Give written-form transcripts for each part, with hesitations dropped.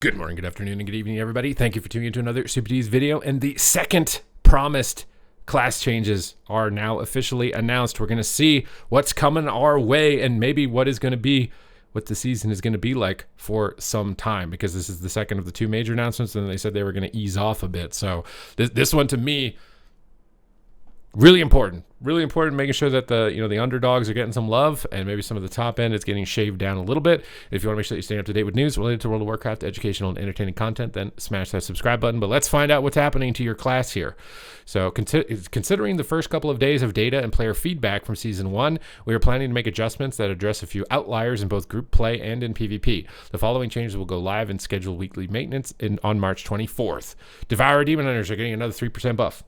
Good morning, good afternoon, and good evening, everybody. Thank you for tuning into another Supatease video. And the second promised class changes are now officially announced. We're going to see what's coming our way and maybe what the season is going to be like for some time, because this is the second of the two major announcements, and they said they were going to ease off a bit. So this one, to me, really important, making sure that the underdogs are getting some love, and maybe some of the top end is getting shaved down a little bit. If you want to make sure that you stay up to date with news related to World of Warcraft, educational and entertaining content, then smash that subscribe button. But let's find out what's happening to your class here. So considering the first couple of days of data and player feedback from Season 1, we are planning to make adjustments that address a few outliers in both group play and in PvP. The following changes will go live and schedule weekly maintenance on March 24th. Devourer Demon Hunters are getting another 3% buff,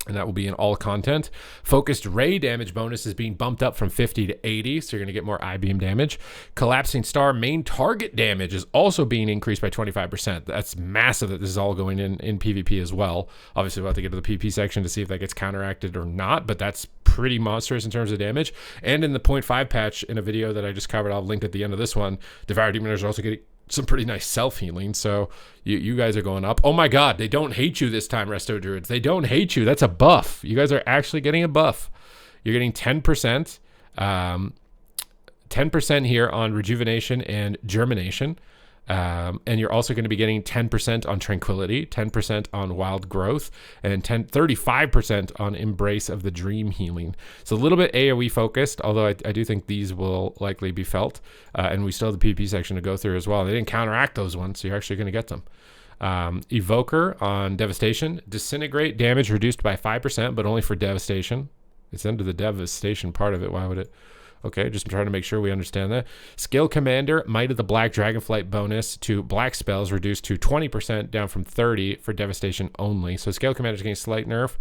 and that will be in all content. Focused ray damage bonus is being bumped up from 50 to 80, so you're going to get more I-beam damage. Collapsing Star main target damage is also being increased by 25%. That's massive that this is all going in PvP as well. Obviously, we'll have to get to the PvP section to see if that gets counteracted or not, but that's pretty monstrous in terms of damage. And in the 0.5 patch, in a video that I just covered, I'll link at the end of this one, Devourer Demon Hunters are also getting some pretty nice self-healing, so you guys are going up. Oh my god, they don't hate you this time, Resto Druids. They don't hate you. That's a buff. You guys are actually getting a buff. You're getting 10%, 10% here on Rejuvenation and Germination, and you're also going to be getting 10% on Tranquility, 10% on Wild Growth, and 35% on Embrace of the Dream Healing. So a little bit AoE focused, although I do think these will likely be felt, and we still have the PvP section to go through as well. They didn't counteract those ones, so you're actually going to get them. Evoker on Devastation, Disintegrate damage reduced by 5%, but only for Devastation. It's under the Devastation part of it. Why would it? Okay, just trying to make sure we understand that. Scale Commander, Might of the Black Dragonflight bonus to black spells reduced to 20%, down from 30 for Devastation only. So Scale Commander is getting slight nerf.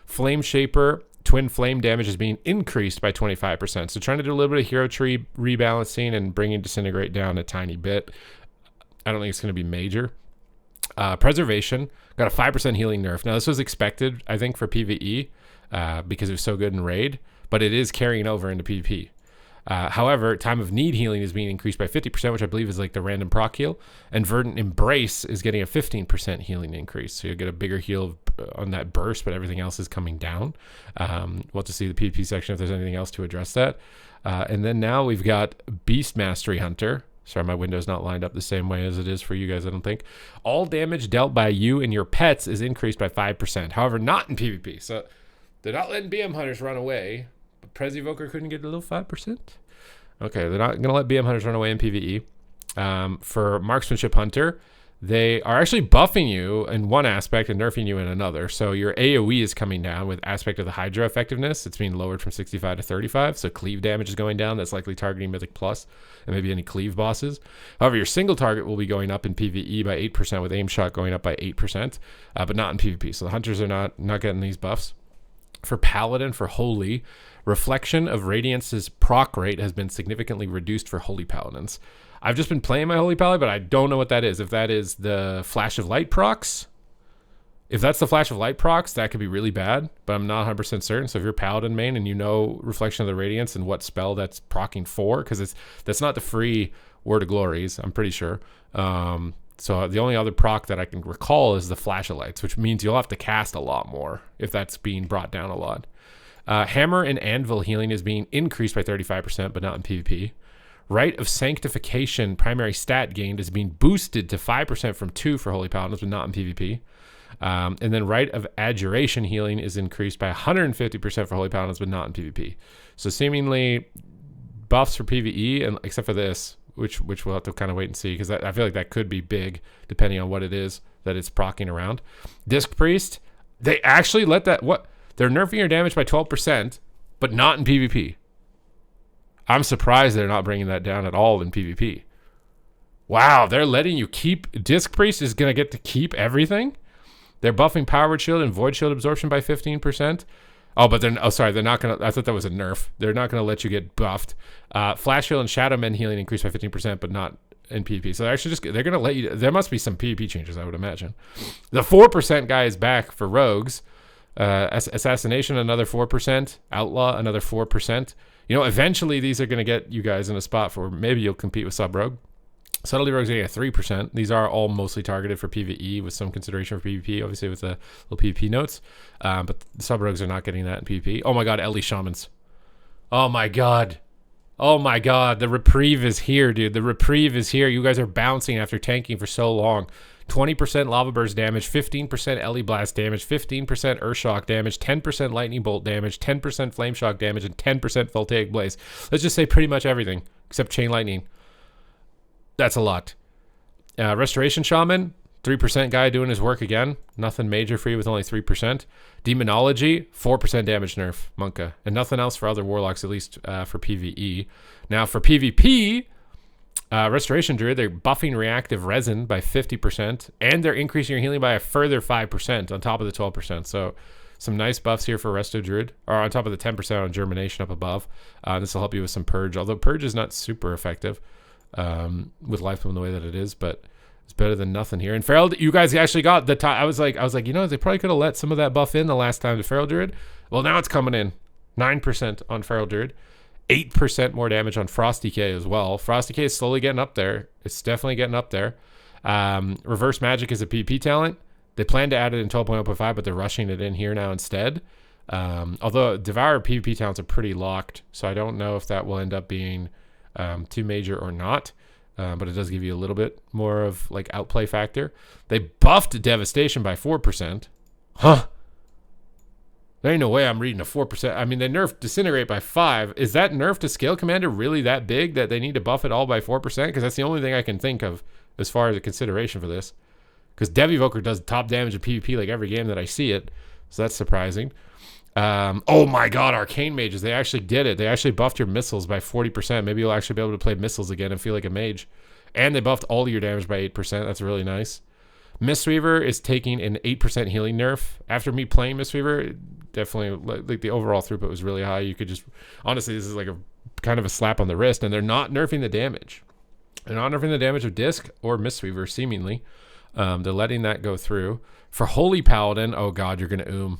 Flame Shaper, Twin Flame damage is being increased by 25%. So trying to do a little bit of hero tree rebalancing and bringing Disintegrate down a tiny bit. I don't think it's going to be major. Preservation, got a 5% healing nerf. Now, this was expected, I think, for PvE because it was so good in Raid, but it is carrying over into PvP. However, Time of Need healing is being increased by 50%, which I believe is like the random proc heal. And Verdant Embrace is getting a 15% healing increase. So you'll get a bigger heal on that burst, but everything else is coming down. We'll have to see the PvP section if there's anything else to address that. And then now we've got Beast Mastery Hunter. Sorry, my window's not lined up the same way as it is for you guys, I don't think. All damage dealt by you and your pets is increased by 5%. However, not in PvP. So they're not letting BM Hunters run away. Prez Evoker couldn't get a little 5%. Okay, they're not going to let BM Hunters run away in PvE. For Marksmanship Hunter, they are actually buffing you in one aspect and nerfing you in another. So your AoE is coming down with aspect of the Hydra effectiveness. It's being lowered from 65 to 35. So cleave damage is going down. That's likely targeting Mythic Plus and maybe any cleave bosses. However, your single target will be going up in PvE by 8%, with aim shot going up by 8%, but not in PvP. So the Hunters are not getting these buffs. For Paladin, for Holy, Reflection of Radiance's proc rate has been significantly reduced for Holy Paladins. I've just been playing my Holy Paladin, but I don't know what that is. If that is the Flash of Light procs, if that's the Flash of Light procs, that could be really bad, but I'm not 100% certain. So if you're Paladin main and you know Reflection of the Radiance and what spell that's proccing for, because that's not the free Word of Glories, I'm pretty sure. So the only other proc that I can recall is the Flash of Lights, which means you'll have to cast a lot more if that's being brought down a lot. Hammer and Anvil healing is being increased by 35%, but not in PvP. Rite of Sanctification primary stat gained is being boosted to 5% from 2 for Holy Paladins, but not in PvP. And then Rite of Adjuration healing is increased by 150% for Holy Paladins, but not in PvP. So seemingly buffs for PvE, and except for this, which we'll have to kind of wait and see, because I feel like that could be big depending on what it is that it's proccing around. Disc Priest, they actually let that, they're nerfing your damage by 12%, but not in PvP. I'm surprised they're not bringing that down at all in PvP. Wow, they're letting you keep, Disc Priest is going to get to keep everything? They're buffing Powered Shield and Void Shield absorption by 15%. Oh, but they're not going to, I thought that was a nerf. They're not going to let you get buffed. Flash Heal and Shadow Men healing increased by 15%, but not in PvP. So they're going to let you, there must be some PvP changes, I would imagine. The 4% guy is back for Rogues. Assassination, another 4%. Outlaw, another 4%. Eventually these are going to get you guys in a spot where maybe you'll compete with Sub Rogue. Subtlety Rogue's getting a 3%. These are all mostly targeted for PvE with some consideration for PvP, obviously with the little PvP notes. But the Sub Rogues are not getting that in PvP. Oh my god, Ellie Shamans. Oh my god. Oh my god, the reprieve is here, dude. The reprieve is here. You guys are bouncing after tanking for so long. 20% Lava Burst damage, 15% Ellie Blast damage, 15% Earth Shock damage, 10% Lightning Bolt damage, 10% Flame Shock damage, and 10% Voltaic Blaze. Let's just say pretty much everything except Chain Lightning. That's a lot. Restoration Shaman, 3% guy doing his work again. Nothing major for you with only 3%. Demonology, 4% damage nerf, Monka. And nothing else for other Warlocks, at least for PvE. Now for PvP, Restoration Druid, they're buffing Reactive Resin by 50%, and they're increasing your healing by a further 5% on top of the 12%. So some nice buffs here for Resto Druid, or on top of the 10% on Germination up above. This will help you with some Purge, although Purge is not super effective with Life in the way that it is, but it's better than nothing here. And Feral, you guys actually got the time. I was like, you know, they probably could have let some of that buff in the last time to Feral Druid. Well, now it's coming in. 9% on Feral Druid. 8% more damage on Frost Decay as well. Frost Decay is slowly getting up there. It's definitely getting up there. Reverse Magic is a PvP talent. They plan to add it in 12.0.5, but they're rushing it in here now instead. Although Devour PvP talents are pretty locked, so I don't know if that will end up being too major or not. But it does give you a little bit more of like outplay factor. They buffed Devastation by 4%. Huh? There ain't no way I'm reading a 4%. I mean, they nerfed Disintegrate by 5. Is that nerf to Scale Commander really that big that they need to buff it all by 4%? Because that's the only thing I can think of as far as a consideration for this. Because Dev Evoker does top damage in PvP like every game that I see it. So that's surprising. Oh my god, Arcane Mages, they actually did it. They actually buffed your missiles by 40%. Maybe you'll actually be able to play missiles again and feel like a mage. And they buffed all of your damage by 8%. That's really nice. Mistweaver is taking an 8% healing nerf. After me playing Mistweaver, definitely, like the overall throughput was really high. You could just, honestly, this is like a kind of a slap on the wrist, and they're not nerfing the damage. They're not nerfing the damage of Disc or Mistweaver, seemingly. They're letting that go through. For Holy Paladin, oh god, you're going to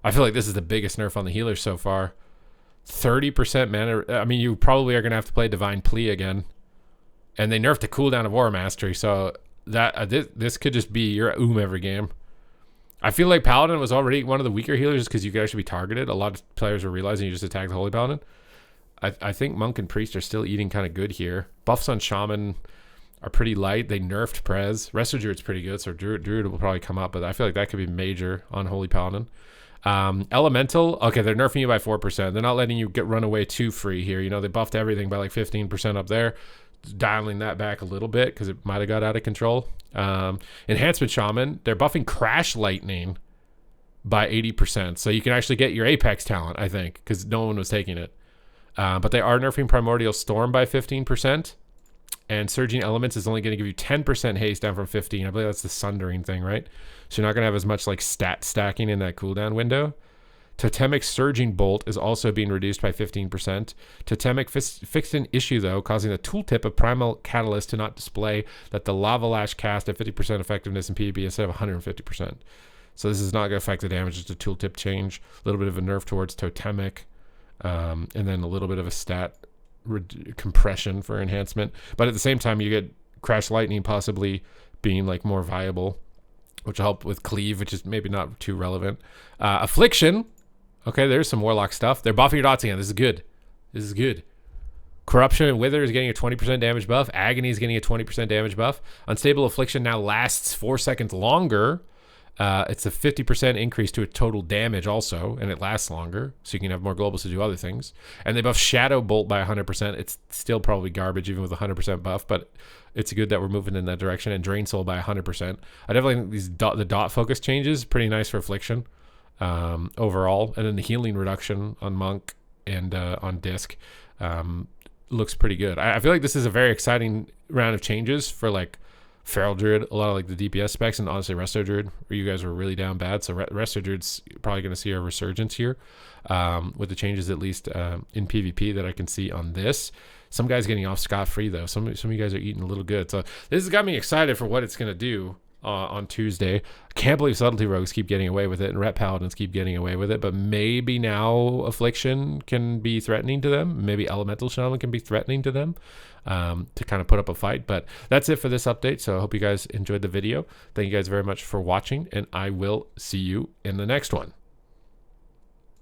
I feel like this is the biggest nerf on the healers so far. 30% mana. I mean, you probably are going to have to play Divine Plea again. And they nerfed the cooldown of Aura Mastery, so that this could just be your every game. I feel like Paladin was already one of the weaker healers because you could actually be targeted. A lot of players are realizing you just attack the Holy Paladin. I think Monk and Priest are still eating kind of good here. Buffs on Shaman are pretty light. They nerfed Prez. Resto Druid's pretty good, so Druid will probably come up, but I feel like that could be major on Holy Paladin. Elemental, okay, they're nerfing you by 4%. They're not letting you get run away too free here. You know, they buffed everything by like 15% up there, dialing that back a little bit because it might have got out of control. Enhancement Shaman, they're buffing Crash Lightning by 80%, so you can actually get your Apex talent, I think, because no one was taking it. But they are nerfing Primordial Storm by 15%, and Surging Elements is only going to give you 10% haste down from 15. I believe that's the Sundering thing, right? So you're not going to have as much like stat stacking in that cooldown window. Totemic Surging Bolt is also being reduced by 15%. Totemic fixed an issue, though, causing the tooltip of Primal Catalyst to not display that the Lava Lash cast at 50% effectiveness in PvP instead of 150%. So this is not going to affect the damage, just a tooltip change. A little bit of a nerf towards Totemic, and then a little bit of a stat compression for enhancement. But at the same time, you get Crash Lightning possibly being like more viable, which will help with Cleave, which is maybe not too relevant. Affliction. Okay, there's some Warlock stuff. They're buffing your dots again. This is good. This is good. Corruption and Wither is getting a 20% damage buff. Agony is getting a 20% damage buff. Unstable Affliction now lasts 4 seconds longer. It's a 50% increase to a total damage also, and it lasts longer, so you can have more globals to do other things. And they buff Shadow Bolt by 100%. It's still probably garbage even with 100% buff, but it's good that we're moving in that direction. And Drain Soul by 100%. I definitely think the dot focus changes pretty nice for Affliction overall. And then the healing reduction on Monk and on Disc looks pretty good. I feel like this is a very exciting round of changes for like Feral Druid, a lot of like the DPS specs, and honestly Resto Druid, where you guys were really down bad. So Resto Druid's probably going to see a resurgence here with the changes, at least in PvP, that I can see on this. Some guys getting off scot-free, though. Some of you guys are eating a little good. So this has got me excited for what it's going to do. on Tuesday. I can't believe Subtlety Rogues keep getting away with it and Ret Paladins keep getting away with it, but maybe now Affliction can be threatening to them. Maybe Elemental Shaman can be threatening to them to kind of put up a fight. But that's it for this update. So I hope you guys enjoyed the video. Thank you guys very much for watching, and I will see you in the next one.